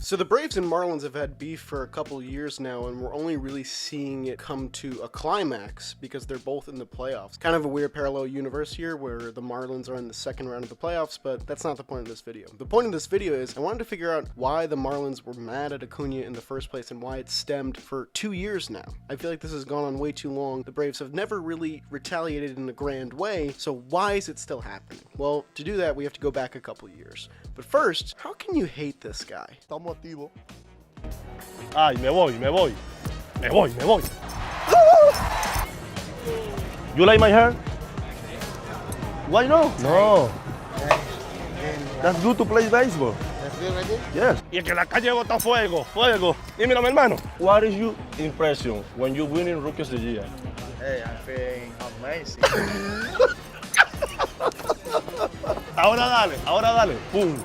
So the Braves and Marlins have had beef for a couple years now, and we're only really seeing it come to a climax because they're both in the playoffs. Kind of a weird parallel universe here where the Marlins are in the second round of the playoffs, but that's not the point of this video. The point of this video is I wanted to figure out why the Marlins were mad at Acuña in the first place and why it stemmed for 2 years now. I feel like this has gone on way too long. The Braves have never really retaliated in a grand way, so why is it still happening? Well, to do that, we have to go back a couple years. But first, how can you hate this guy? Ay, me voy. You like my hair? Why no? No. That's good to play baseball. That's good right there? Yes. Y que la calle bota fuego. Y mira, mi hermano. What is your impression when you winning Rookie of the Year? Hey, I'm feeling amazing. Ahora dale. Pum.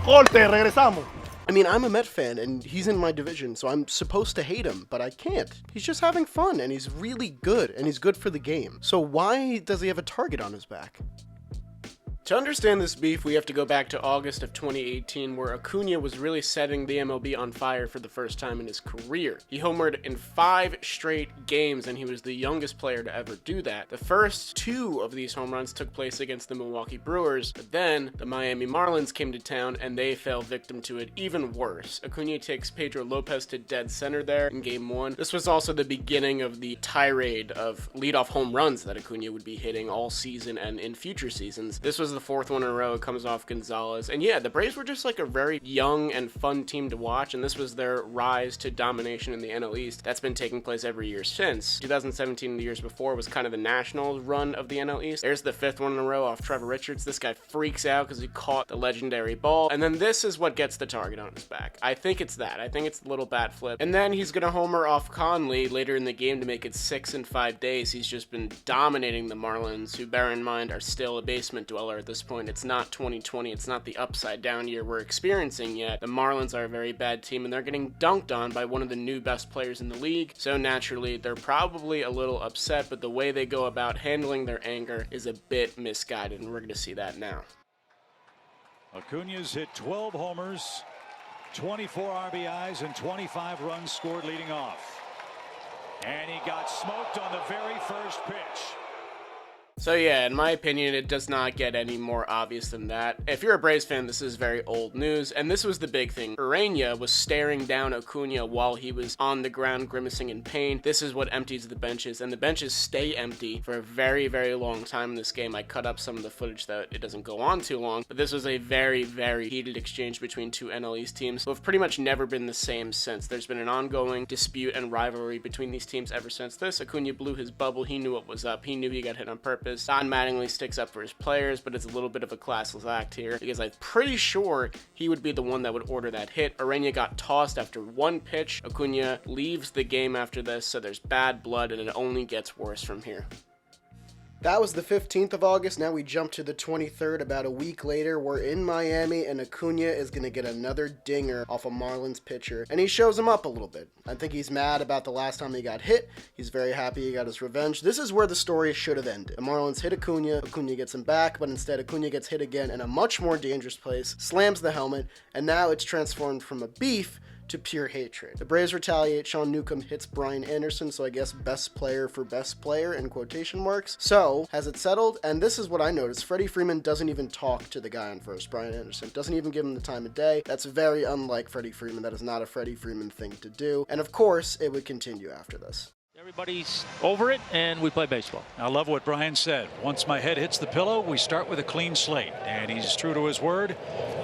Corte, regresamos. I mean, I'm a Met fan, and he's in my division, so I'm supposed to hate him, but I can't. He's just having fun, and he's really good, and he's good for the game. So why does he have a target on his back? To understand this beef, we have to go back to August of 2018, where Acuña was really setting the MLB on fire for the first time in his career. He homered in 5 straight games, and he was the youngest player to ever do that. The first 2 of these home runs took place against the Milwaukee Brewers, but then the Miami Marlins came to town, and they fell victim to it even worse. Acuña takes Pedro Lopez to dead center there in Game 1. This was also the beginning of the tirade of leadoff home runs that Acuña would be hitting all season and in future seasons. This was the 4th one in a row. It comes off Gonzalez. And yeah, the Braves were just like a very young and fun team to watch, and this was their rise to domination in the NL East. That's been taking place every year since. 2017 and the years before was kind of the Nationals run of the NL East. There's the 5th one in a row off Trevor Richards. This guy freaks out because he caught the legendary ball. And then this is what gets the target on his back. I think it's that. I think it's the little bat flip. And then he's gonna homer off Conley later in the game to make it 6 in 5 days. He's just been dominating the Marlins, who, bear in mind, are still a basement dweller at this point. It's not 2020. It's not the upside down year we're experiencing yet. The Marlins are a very bad team, and they're getting dunked on by one of the new best players in the league. So naturally, they're probably a little upset, but the way they go about handling their anger is a bit misguided, and we're going to see that now. Acuña's hit 12 homers, 24 RBIs, and 25 runs scored leading off. And he got smoked on the very first pitch. So yeah, in my opinion, it does not get any more obvious than that. If you're a Braves fan, this is very old news, and this was the big thing. Ureña was staring down Acuña while he was on the ground grimacing in pain. This is what empties the benches, and the benches stay empty for a very, very long time in this game. I cut up some of the footage that it doesn't go on too long, but this was a very, very heated exchange between 2 NL East teams who have pretty much never been the same since. There's been an ongoing dispute and rivalry between these teams ever since this. Acuña blew his bubble. He knew what was up. He knew he got hit on purpose. Don Mattingly sticks up for his players, but it's a little bit of a classless act here because I'm pretty sure he would be the one that would order that hit. Ureña got tossed after 1 pitch. Acuña leaves the game after this, so there's bad blood, and it only gets worse from here. That was the 15th of August. Now we jump to the 23rd. About a week later, we're in Miami, and Acuña is going to get another dinger off a Marlins pitcher, and he shows him up a little bit. I think he's mad about the last time he got hit. He's very happy he got his revenge. This is where the story should have ended. The Marlins hit Acuña gets him back, but instead Acuña gets hit again in a much more dangerous place, slams the helmet, and now it's transformed from a beef to pure hatred. The Braves retaliate. Sean Newcomb hits Brian Anderson, so I guess best player for best player in quotation marks. So, has it settled? And this is what I noticed. Freddie Freeman doesn't even talk to the guy on first, Brian Anderson. Doesn't even give him the time of day. That's very unlike Freddie Freeman. That is not a Freddie Freeman thing to do. And of course, it would continue after this. Everybody's over it, and we play baseball. I love what Brian said. Once my head hits the pillow, we start with a clean slate. And he's true to his word.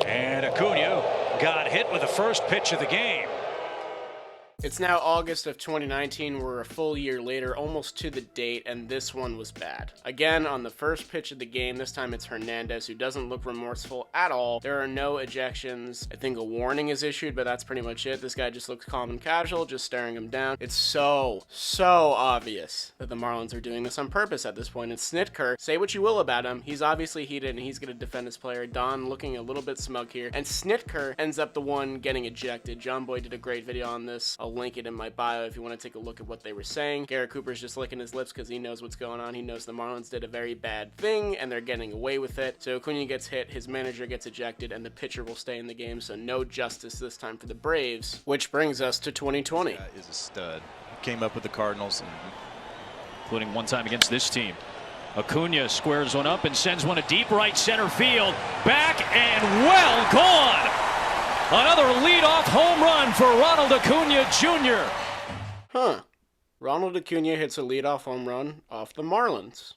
And Acuña got hit with the first pitch of the game. It's now August of 2019. We're a full year later, almost to the date, and this one was bad. Again, on the first pitch of the game, this time it's Hernandez, who doesn't look remorseful at all. There are no ejections. I think a warning is issued, but that's pretty much it. This guy just looks calm and casual, just staring him down. It's so obvious that the Marlins are doing this on purpose at this point. And Snitker, say what you will about him, he's obviously heated, and he's going to defend his player. Don looking a little bit smug here, and Snitker ends up the one getting ejected. John Boy did a great video on this a I'll link it in my bio if you want to take a look at what they were saying. Garrett Cooper's just licking his lips because he knows what's going on. He knows the Marlins did a very bad thing, and they're getting away with it. So Acuña gets hit, his manager gets ejected, and the pitcher will stay in the game, so no justice this time for the Braves, which brings us to 2020. Is a stud. Came up with the Cardinals, Including one time against this team. Acuña squares one up and sends one to deep right center field. Back and well gone. Another leadoff home run for Ronald Acuña Jr. Huh. Ronald Acuña hits a leadoff home run off the Marlins.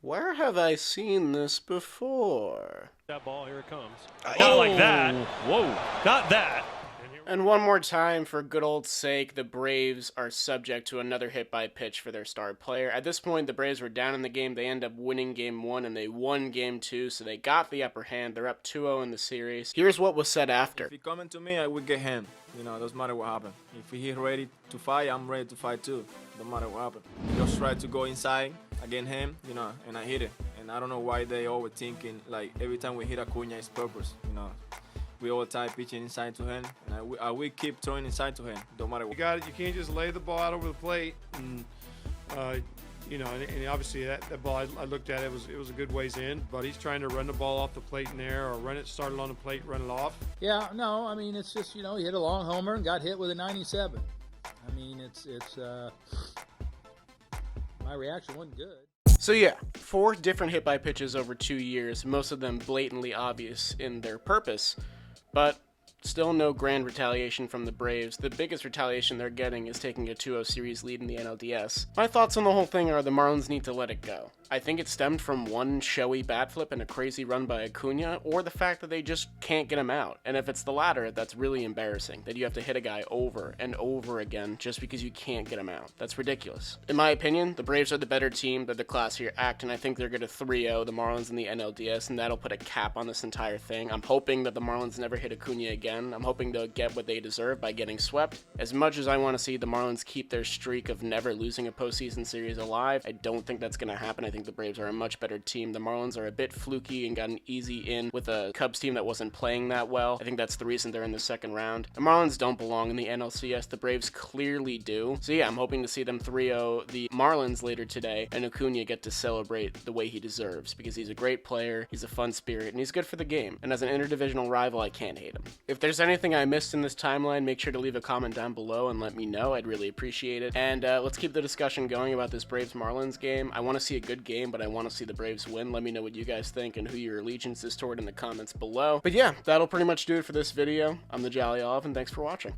Where have I seen this before? That ball, here it comes. Not like that. Whoa. Not that. And one more time, for good old sake, the Braves are subject to another hit by pitch for their star player. At this point, the Braves were down in the game. They end up winning game 1, and they won game 2, so they got the upper hand. They're up 2-0 in the series. Here's what was said after. If he coming to me, I will get him. You know, doesn't matter what happens. If he's ready to fight, I'm ready to fight too. Don't matter what happens. Just try to go inside against him, you know, and I hit it. And I don't know why they always thinking, like, every time we hit Acuña, it's purpose, you know. We all time pitching inside to him, and I will keep throwing inside to him. Don't matter what. You got it. You can't just lay the ball out over the plate, and you know, and obviously that ball I looked at it was a good ways in, but he's trying to run the ball off the plate in there, or run it started on the plate, run it off. Yeah, no, I mean it's just, you know, he hit a long homer and got hit with a 97. I mean it's my reaction wasn't good. So yeah, 4 different hit by pitches over 2 years, most of them blatantly obvious in their purpose. But still no grand retaliation from the Braves. The biggest retaliation they're getting is taking a 2-0 series lead in the NLDS. My thoughts on the whole thing are the Marlins need to let it go. I think it stemmed from one showy bat flip and a crazy run by Acuña, or the fact that they just can't get him out. And if it's the latter, that's really embarrassing, that you have to hit a guy over and over again just because you can't get him out. That's ridiculous. In my opinion, the Braves are the better team, they're the classier act, and I think they're going to 3-0 the Marlins in the NLDS, and that'll put a cap on this entire thing. I'm hoping that the Marlins never hit Acuña again. I'm hoping they'll get what they deserve by getting swept. As much as I want to see the Marlins keep their streak of never losing a postseason series alive, I don't think that's going to happen. I think the Braves are a much better team. The Marlins are a bit fluky and got an easy in with a Cubs team that wasn't playing that well. I think that's the reason they're in the second round. The Marlins don't belong in the NLCS. The Braves clearly do. So yeah, I'm hoping to see them 3-0 the Marlins later today, and Acuña get to celebrate the way he deserves, because he's a great player, he's a fun spirit, and he's good for the game. And as an interdivisional rival, I can't hate him. If there's anything I missed in this timeline, make sure to leave a comment down below and let me know. I'd really appreciate it. And let's keep the discussion going about this Braves-Marlins game. I want to see a good game, but I want to see the Braves win. Let me know what you guys think and who your allegiance is toward in the comments below. But yeah, that'll pretty much do it for this video. I'm the Jolly Olive, and thanks for watching.